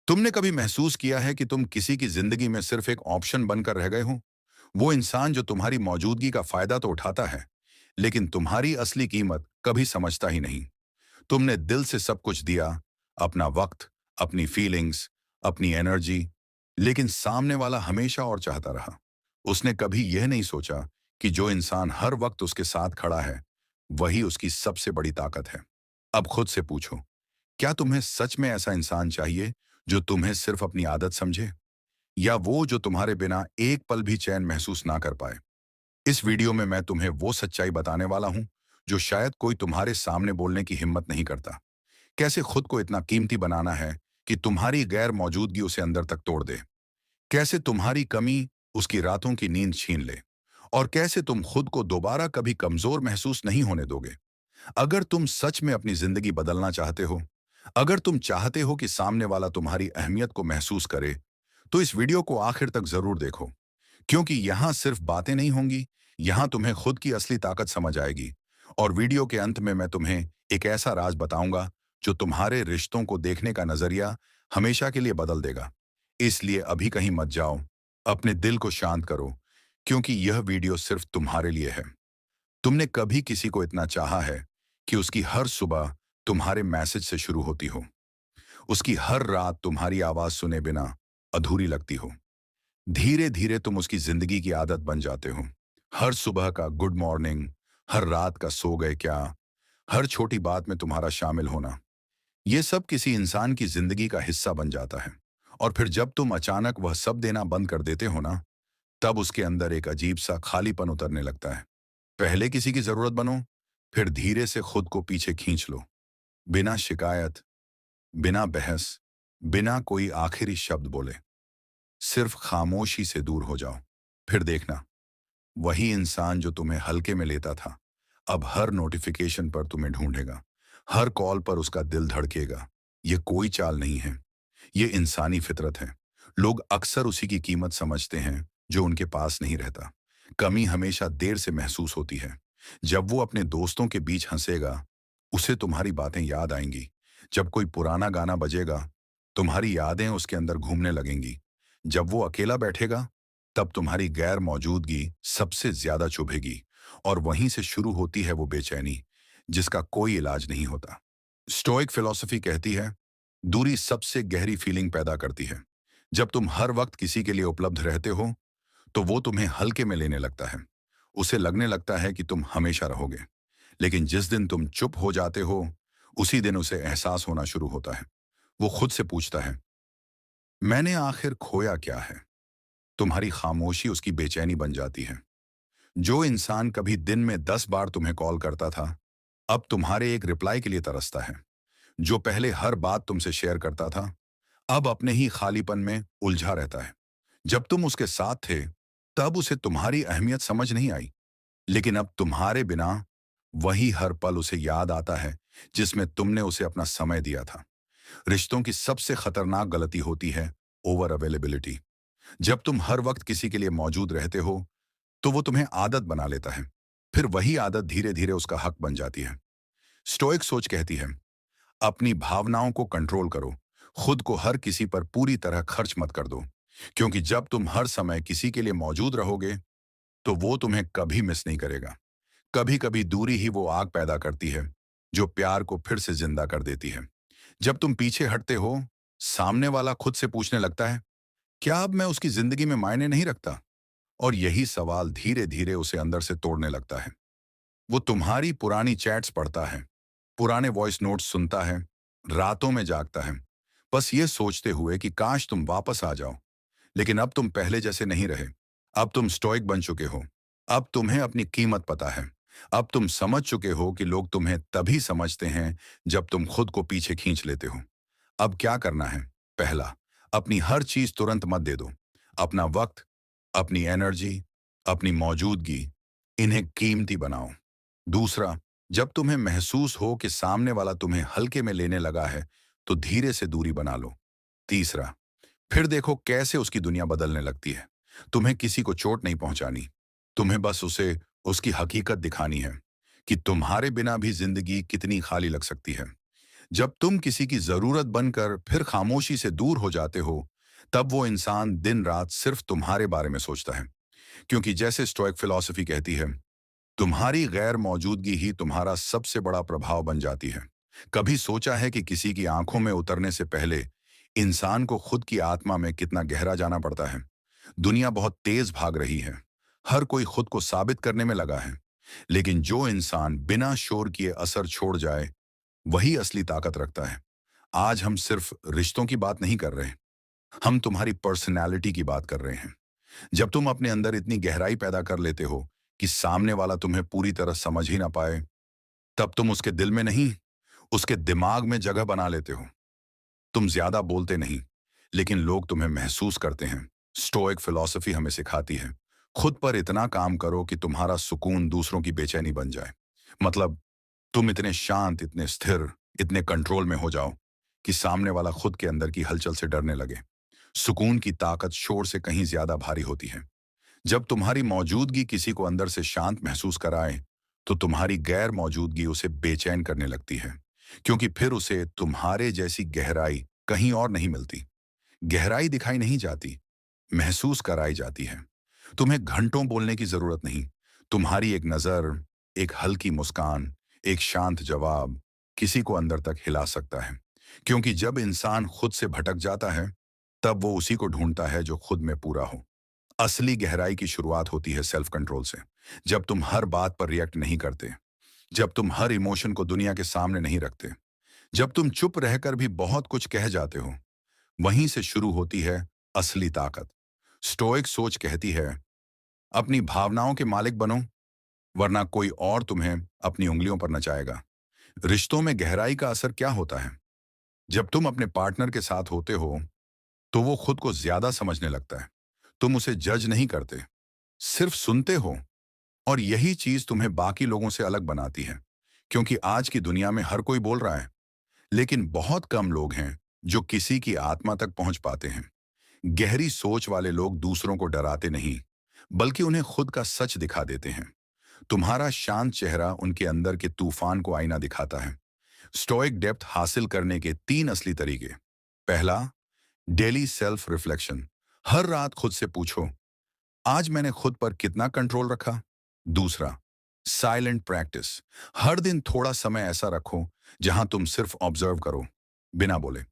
तुमने कभी महसूस किया है कि तुम किसी की जिंदगी में सिर्फ एक ऑप्शन बनकर रह गए हो? वो इंसान जो तुम्हारी मौजूदगी का फायदा तो उठाता है, लेकिन तुम्हारी असली कीमत कभी समझता ही नहीं। तुमने दिल से सब कुछ दिया, अपना वक्त, अपनी फीलिंग्स, अपनी एनर्जी, लेकिन सामने वाला हमेशा और चाहता रहा। उसने कभी यह नहीं सोचा कि जो इंसान हर वक्त उसके साथ खड़ा है, वही उसकी सबसे बड़ी ताकत है। अब खुद से पूछो, क्या तुम्हें सच में ऐसा इंसान चाहिए जो तुम्हें सिर्फ अपनी आदत समझे, या वो जो तुम्हारे बिना एक पल भी चैन महसूस ना कर पाए? इस वीडियो में मैं तुम्हें वो सच्चाई बताने वाला हूं जो शायद कोई तुम्हारे सामने बोलने की हिम्मत नहीं करता। कैसे खुद को इतना कीमती बनाना है कि तुम्हारी गैर मौजूदगी उसे अंदर तक तोड़ दे। कैसे तुम्हारी कमी उसकी रातों की नींद छीन ले। और कैसे तुम खुद को दोबारा कभी कमजोर महसूस नहीं होने दोगे। अगर तुम सच में अपनी जिंदगी बदलना चाहते हो, अगर तुम चाहते हो कि सामने वाला तुम्हारी अहमियत को महसूस करे, तो इस वीडियो को आखिर तक जरूर देखो। क्योंकि यहां सिर्फ बातें नहीं होंगी, यहां तुम्हें खुद की असली ताकत समझ आएगी। और वीडियो के अंत में मैं तुम्हें एक ऐसा राज बताऊंगा जो तुम्हारे रिश्तों को देखने का नजरिया हमेशा के लिए बदल देगा। इसलिए अभी कहीं मत जाओ, अपने दिल को शांत करो, क्योंकि यह वीडियो सिर्फ तुम्हारे लिए है। तुमने कभी किसी को इतना चाहा है कि उसकी हर सुबह तुम्हारे मैसेज से शुरू होती हो, उसकी हर रात तुम्हारी आवाज सुने बिना अधूरी लगती हो। धीरे धीरे तुम उसकी जिंदगी की आदत बन जाते हो। हर सुबह का गुड मॉर्निंग, हर रात का सो गए क्या, हर छोटी बात में तुम्हारा शामिल होना, ये सब किसी इंसान की जिंदगी का हिस्सा बन जाता है। और फिर जब तुम अचानक वह सब देना बंद कर देते हो ना, तब उसके अंदर एक अजीब सा खालीपन उतरने लगता है। पहले किसी की जरूरत बनो, फिर धीरे से खुद को पीछे खींच लो। बिना शिकायत, बिना बहस, बिना कोई आखिरी शब्द बोले, सिर्फ खामोशी से दूर हो जाओ। फिर देखना, वही इंसान जो तुम्हें हल्के में लेता था, अब हर नोटिफिकेशन पर तुम्हें ढूंढेगा, हर कॉल पर उसका दिल धड़केगा। ये कोई चाल नहीं है, ये इंसानी फितरत है। लोग अक्सर उसी की कीमत समझते हैं जो उनके पास नहीं रहता। कमी हमेशा देर से महसूस होती है। जब वो अपने दोस्तों के बीच हंसेगा, उसे तुम्हारी बातें याद आएंगी। जब कोई पुराना गाना बजेगा, तुम्हारी यादें उसके अंदर घूमने लगेंगी। जब वो अकेला बैठेगा, तब तुम्हारी गैर मौजूदगी सबसे ज्यादा चुभेगी। और वहीं से शुरू होती है वो बेचैनी जिसका कोई इलाज नहीं होता। स्टोइक फिलॉसफी कहती है, दूरी सबसे गहरी फीलिंग पैदा करती है। जब तुम हर वक्त किसी के लिए उपलब्ध रहते हो, तो वो तुम्हें हल्के में लेने लगता है। उसे लगने लगता है कि तुम हमेशा रहोगे। लेकिन जिस दिन तुम चुप हो जाते हो, उसी दिन उसे एहसास होना शुरू होता है। वो खुद से पूछता है, मैंने आखिर खोया क्या है? तुम्हारी खामोशी उसकी बेचैनी बन जाती है। जो इंसान कभी दिन में 10 बार तुम्हें कॉल करता था, अब तुम्हारे एक रिप्लाई के लिए तरसता है। जो पहले हर बात तुमसे शेयर करता था, अब अपने ही खालीपन में उलझा रहता है। जब तुम उसके साथ थे, तब उसे तुम्हारी अहमियत समझ नहीं आई। लेकिन अब तुम्हारे बिना वही हर पल उसे याद आता है जिसमें तुमने उसे अपना समय दिया था। रिश्तों की सबसे खतरनाक गलती होती है ओवर अवेलेबिलिटी। जब तुम हर वक्त किसी के लिए मौजूद रहते हो, तो वो तुम्हें आदत बना लेता है। फिर वही आदत धीरे धीरे उसका हक बन जाती है। स्टोइक सोच कहती है, अपनी भावनाओं को कंट्रोल करो। खुद को हर किसी पर पूरी तरह खर्च मत कर दो। क्योंकि जब तुम हर समय किसी के लिए मौजूद रहोगे, तो वो तुम्हें कभी मिस नहीं करेगा। कभी कभी दूरी ही वो आग पैदा करती है जो प्यार को फिर से जिंदा कर देती है। जब तुम पीछे हटते हो, सामने वाला खुद से पूछने लगता है, क्या अब मैं उसकी जिंदगी में मायने नहीं रखता? और यही सवाल धीरे धीरे उसे अंदर से तोड़ने लगता है। वो तुम्हारी पुरानी चैट्स पढ़ता है, पुराने वॉइस नोट्स सुनता है, रातों में जागता है, बस ये सोचते हुए कि काश तुम वापस आ जाओ। लेकिन अब तुम पहले जैसे नहीं रहे। अब तुम स्टोइक बन चुके हो। अब तुम्हें अपनी कीमत पता है। अब तुम समझ चुके हो कि लोग तुम्हें तभी समझते हैं जब तुम खुद को पीछे खींच लेते हो। अब क्या करना है? पहला, अपनी हर चीज तुरंत मत दे दो। अपना वक्त, अपनी एनर्जी, अपनी मौजूदगी, इन्हें कीमती बनाओ। दूसरा, जब तुम्हें महसूस हो कि सामने वाला तुम्हें हल्के में लेने लगा है, तो धीरे से दूरी बना लो। तीसरा, फिर देखो कैसे उसकी दुनिया बदलने लगती है। तुम्हें किसी को चोट नहीं पहुंचानी, तुम्हें बस उसे उसकी हकीकत दिखानी है कि तुम्हारे बिना भी जिंदगी कितनी खाली लग सकती है। जब तुम किसी की जरूरत बनकर फिर खामोशी से दूर हो जाते हो, तब वो इंसान दिन रात सिर्फ तुम्हारे बारे में सोचता है। क्योंकि जैसे स्टोइक फिलॉसफी कहती है, तुम्हारी गैर मौजूदगी ही तुम्हारा सबसे बड़ा प्रभाव बन जाती है। कभी सोचा है कि किसी की आंखों में उतरने से पहले इंसान को खुद की आत्मा में कितना गहरा जाना पड़ता है? दुनिया बहुत तेज भाग रही है। हर कोई खुद को साबित करने में लगा है। लेकिन जो इंसान बिना शोर किए असर छोड़ जाए, वही असली ताकत रखता है। आज हम सिर्फ रिश्तों की बात नहीं कर रहे, हम तुम्हारी पर्सनैलिटी की बात कर रहे हैं। जब तुम अपने अंदर इतनी गहराई पैदा कर लेते हो कि सामने वाला तुम्हें पूरी तरह समझ ही ना पाए, तब तुम उसके दिल में नहीं, उसके दिमाग में जगह बना लेते हो। तुम ज्यादा बोलते नहीं, लेकिन लोग तुम्हें महसूस करते हैं। स्टोइक फिलॉसफी हमें सिखाती है, खुद पर इतना काम करो कि तुम्हारा सुकून दूसरों की बेचैनी बन जाए। मतलब, तुम इतने शांत, इतने स्थिर, इतने कंट्रोल में हो जाओ कि सामने वाला खुद के अंदर की हलचल से डरने लगे। सुकून की ताकत शोर से कहीं ज्यादा भारी होती है। जब तुम्हारी मौजूदगी किसी को अंदर से शांत महसूस कराए, तो तुम्हारी गैर मौजूदगी उसे बेचैन करने लगती है। क्योंकि फिर उसे तुम्हारे जैसी गहराई कहीं और नहीं मिलती। गहराई दिखाई नहीं जाती, महसूस कराई जाती है। तुम्हें घंटों बोलने की जरूरत नहीं। तुम्हारी एक नजर, एक हल्की मुस्कान, एक शांत जवाब किसी को अंदर तक हिला सकता है। क्योंकि जब इंसान खुद से भटक जाता है, तब वो उसी को ढूंढता है जो खुद में पूरा हो। असली गहराई की शुरुआत होती है सेल्फ कंट्रोल से। जब तुम हर बात पर रिएक्ट नहीं करते, जब तुम हर इमोशन को दुनिया के सामने नहीं रखते, जब तुम चुप रहकर भी बहुत कुछ कह जाते हो, वहीं से शुरू होती है असली ताकत। स्टोइक सोच कहती है, अपनी भावनाओं के मालिक बनो, वरना कोई और तुम्हें अपनी उंगलियों पर नचाएगा। रिश्तों में गहराई का असर क्या होता है? जब तुम अपने पार्टनर के साथ होते हो, तो वो खुद को ज्यादा समझने लगता है। तुम उसे जज नहीं करते, सिर्फ सुनते हो। और यही चीज तुम्हें बाकी लोगों से अलग बनाती है। क्योंकि आज की दुनिया में हर कोई बोल रहा है, लेकिन बहुत कम लोग हैं जो किसी की आत्मा तक पहुंच पाते हैं। गहरी सोच वाले लोग दूसरों को डराते नहीं, बल्कि उन्हें खुद का सच दिखा देते हैं। तुम्हारा शांत चेहरा उनके अंदर के तूफान को आईना दिखाता है। स्टोइक डेप्थ हासिल करने के 3 असली तरीके। पहला, डेली सेल्फ रिफ्लेक्शन। हर रात खुद से पूछो, आज मैंने खुद पर कितना कंट्रोल रखा। दूसरा, साइलेंट प्रैक्टिस। हर दिन थोड़ा समय ऐसा रखो जहां तुम सिर्फ ऑब्जर्व करो, बिना बोले।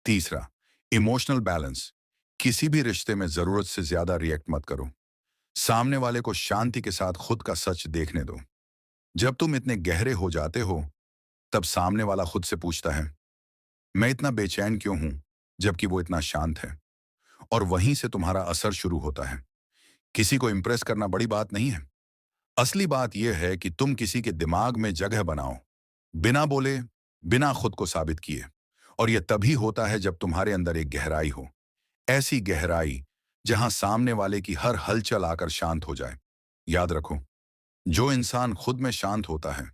तीसरा, इमोशनल बैलेंस। किसी भी रिश्ते में जरूरत से ज्यादा रिएक्ट मत करो। सामने वाले को शांति के साथ खुद का सच देखने दो। जब तुम इतने गहरे हो जाते हो, तब सामने वाला खुद से पूछता है, मैं इतना बेचैन क्यों हूं, जबकि वो इतना शांत है। और वहीं से तुम्हारा असर शुरू होता है। किसी को इंप्रेस करना बड़ी बात नहीं है। असली बात यह है कि तुम किसी के दिमाग में जगह बनाओ, बिना बोले, बिना खुद को साबित किए। और यह तभी होता है जब तुम्हारे अंदर एक गहराई हो। ऐसी गहराई जहां सामने वाले की हर हलचल आकर शांत हो जाए। याद रखो, जो इंसान खुद में शांत होता है,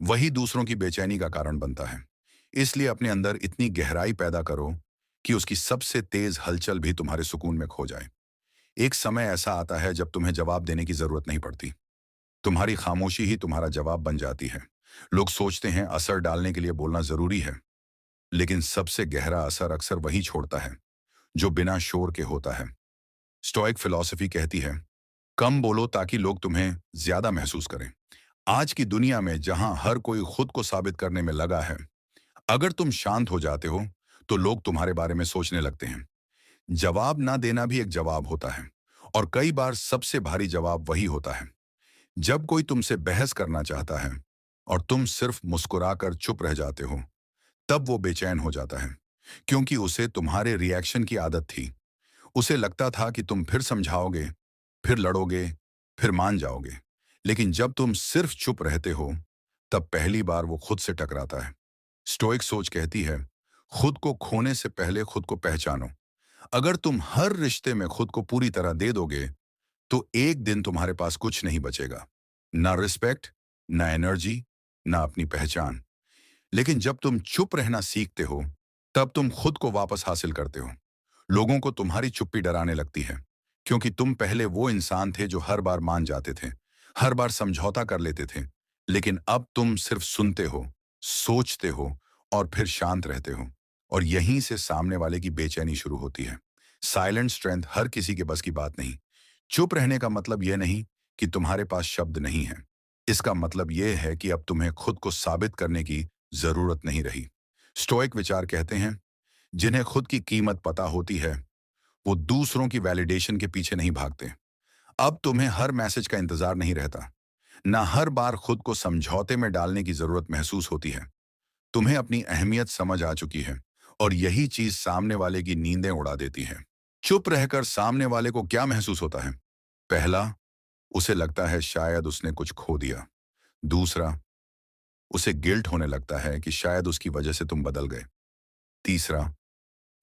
वही दूसरों की बेचैनी का कारण बनता है। इसलिए अपने अंदर इतनी गहराई पैदा करो कि उसकी सबसे तेज हलचल भी तुम्हारे सुकून में खो जाए। एक समय ऐसा आता है जब तुम्हें जवाब देने की जरूरत नहीं पड़ती। तुम्हारी खामोशी ही तुम्हारा जवाब बन जाती है। लोग सोचते हैं असर डालने के लिए बोलना जरूरी है, लेकिन सबसे गहरा असर अक्सर वही छोड़ता है जो बिना शोर के होता है। स्टोइक फिलॉसफी कहती है, कम बोलो ताकि लोग तुम्हें ज्यादा महसूस करें। आज की दुनिया में जहां हर कोई खुद को साबित करने में लगा है, अगर तुम शांत हो जाते हो, तो लोग तुम्हारे बारे में सोचने लगते हैं। जवाब ना देना भी एक जवाब होता है। और कई बार सबसे भारी जवाब वही होता है। जब कोई तुमसे बहस करना चाहता है और तुम सिर्फ मुस्कुराकर चुप रह जाते हो, तब वो बेचैन हो जाता है। क्योंकि उसे तुम्हारे रिएक्शन की आदत थी। उसे लगता था कि तुम फिर समझाओगे, फिर लड़ोगे, फिर मान जाओगे। लेकिन जब तुम सिर्फ चुप रहते हो, तब पहली बार वो खुद से टकराता है। स्टोइक सोच कहती है, खुद को खोने से पहले खुद को पहचानो। अगर तुम हर रिश्ते में खुद को पूरी तरह दे दोगे, तो एक दिन तुम्हारे पास कुछ नहीं बचेगा। ना रिस्पेक्ट, ना एनर्जी, ना अपनी पहचान। लेकिन जब तुम चुप रहना सीखते हो, तब तुम खुद को वापस हासिल करते हो। लोगों को तुम्हारी चुप्पी डराने लगती है, क्योंकि तुम पहले वो इंसान थे जो हर बार मान जाते थे, हर बार समझौता कर लेते थे। लेकिन अब तुम सिर्फ सुनते हो, सोचते हो और फिर शांत रहते हो। और यहीं से सामने वाले की बेचैनी शुरू होती है। साइलेंट स्ट्रेंथ हर किसी के बस की बात नहीं। चुप रहने का मतलब यह नहीं कि तुम्हारे पास शब्द नहीं है। इसका मतलब यह है कि अब तुम्हें खुद को साबित करने की जरूरत नहीं रही। स्टोइक विचार कहते हैं, जिन्हें खुद की कीमत पता होती है वो दूसरों की वैलिडेशन के पीछे नहीं भागते। अब तुम्हें हर मैसेज का इंतजार नहीं रहता, ना हर बार खुद को समझौते में डालने की जरूरत महसूस होती है। तुम्हें अपनी अहमियत समझ आ चुकी है और यही चीज सामने वाले की नींदें उड़ा देती है। चुप रहकर सामने वाले को क्या महसूस होता है? पहला, उसे लगता है शायद उसने कुछ खो दिया। दूसरा, उसे गिल्ट होने लगता है कि शायद उसकी वजह से तुम बदल गए। तीसरा,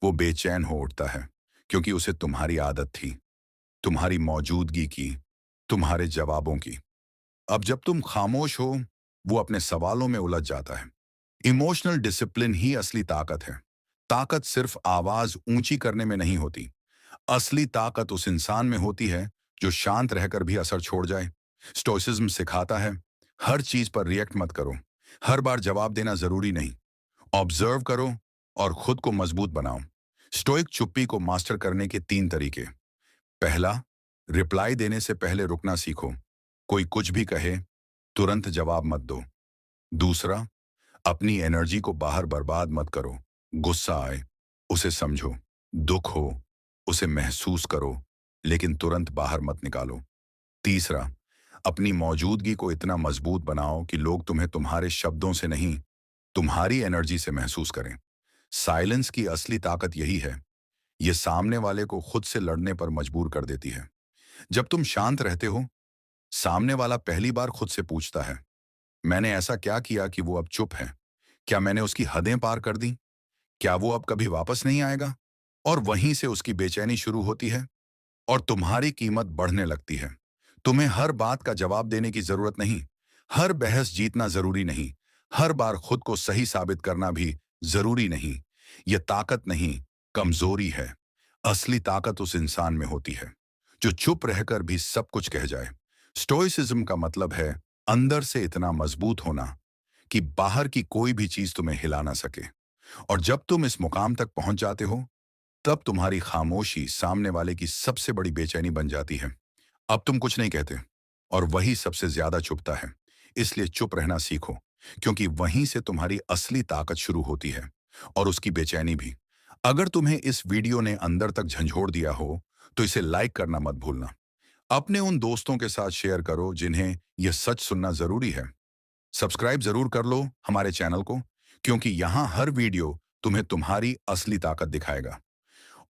वो बेचैन हो उठता है क्योंकि उसे तुम्हारी आदत थी, तुम्हारी मौजूदगी की, तुम्हारे जवाबों की। अब जब तुम खामोश हो, वो अपने सवालों में उलझ जाता है। इमोशनल डिसिप्लिन ही असली ताकत है। ताकत सिर्फ आवाज ऊंची करने में नहीं होती। असली ताकत उस इंसान में होती है जो शांत रहकर भी असर छोड़ जाए। स्टोइसिज्म सिखाता है, हर चीज पर रिएक्ट मत करो। हर बार जवाब देना जरूरी नहीं। ऑब्जर्व करो और खुद को मजबूत बनाओ। स्टोइक चुप्पी को मास्टर करने के 3 तरीके। पहला, रिप्लाई देने से पहले रुकना सीखो। कोई कुछ भी कहे, तुरंत जवाब मत दो। दूसरा, अपनी एनर्जी को बाहर बर्बाद मत करो। गुस्सा आए, उसे समझो। दुख हो, उसे महसूस करो, लेकिन तुरंत बाहर मत निकालो। तीसरा, अपनी मौजूदगी को इतना मजबूत बनाओ कि लोग तुम्हें तुम्हारे शब्दों से नहीं, तुम्हारी एनर्जी से महसूस करें। साइलेंस की असली ताकत यही है। ये सामने वाले को खुद से लड़ने पर मजबूर कर देती है। जब तुम शांत रहते हो, सामने वाला पहली बार खुद से पूछता है, मैंने ऐसा क्या किया कि वो अब चुप है? क्या मैंने उसकी हदें पार कर दी? क्या वो अब कभी वापस नहीं आएगा? और वहीं से उसकी बेचैनी शुरू होती है और तुम्हारी कीमत बढ़ने लगती है। तुम्हें हर बात का जवाब देने की जरूरत नहीं। हर बहस जीतना जरूरी नहीं। हर बार खुद को सही साबित करना भी जरूरी नहीं। यह ताकत नहीं, कमजोरी है। असली ताकत उस इंसान में होती है जो चुप रहकर भी सब कुछ कह जाए। स्टोइसिज्म का मतलब है अंदर से इतना मजबूत होना कि बाहर की कोई भी चीज तुम्हें हिला ना सके। और जब तुम इस मुकाम तक पहुंच जाते हो, तब तुम्हारी खामोशी सामने वाले की सबसे बड़ी बेचैनी बन जाती है। अब तुम कुछ नहीं कहते और वही सबसे ज्यादा चुभता है। इसलिए चुप रहना सीखो, क्योंकि वहीं से तुम्हारी असली ताकत शुरू होती है और उसकी बेचैनी भी। अगर तुम्हें इस वीडियो ने अंदर तक झंझोड़ दिया हो, तो इसे लाइक करना मत भूलना। अपने उन दोस्तों के साथ शेयर करो जिन्हें यह सच सुनना जरूरी है। सब्सक्राइब जरूर कर लो हमारे चैनल को, क्योंकि यहाँ हर वीडियो तुम्हें तुम्हारी असली ताकत दिखाएगा।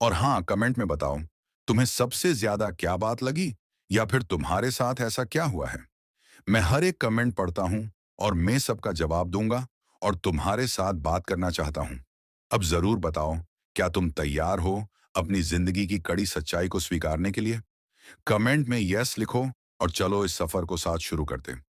और हाँ, कमेंट में बताओ, तुम्हें सबसे ज्यादा क्या बात लगी, या फिर तुम्हारे साथ ऐसा क्या हुआ है। मैं हर एक कमेंट पढ़ता हूँ और मैं सबका जवाब दूंगा और तुम्हारे साथ बात करना चाहता हूँ। अब जरूर बताओ, क्या तुम तैयार हो अपनी जिंदगी की कड़ी सच्चाई को स्वीकारने के लिए? कमेंट में यस लिखो और चलो इस सफर को साथ शुरू करते हैं।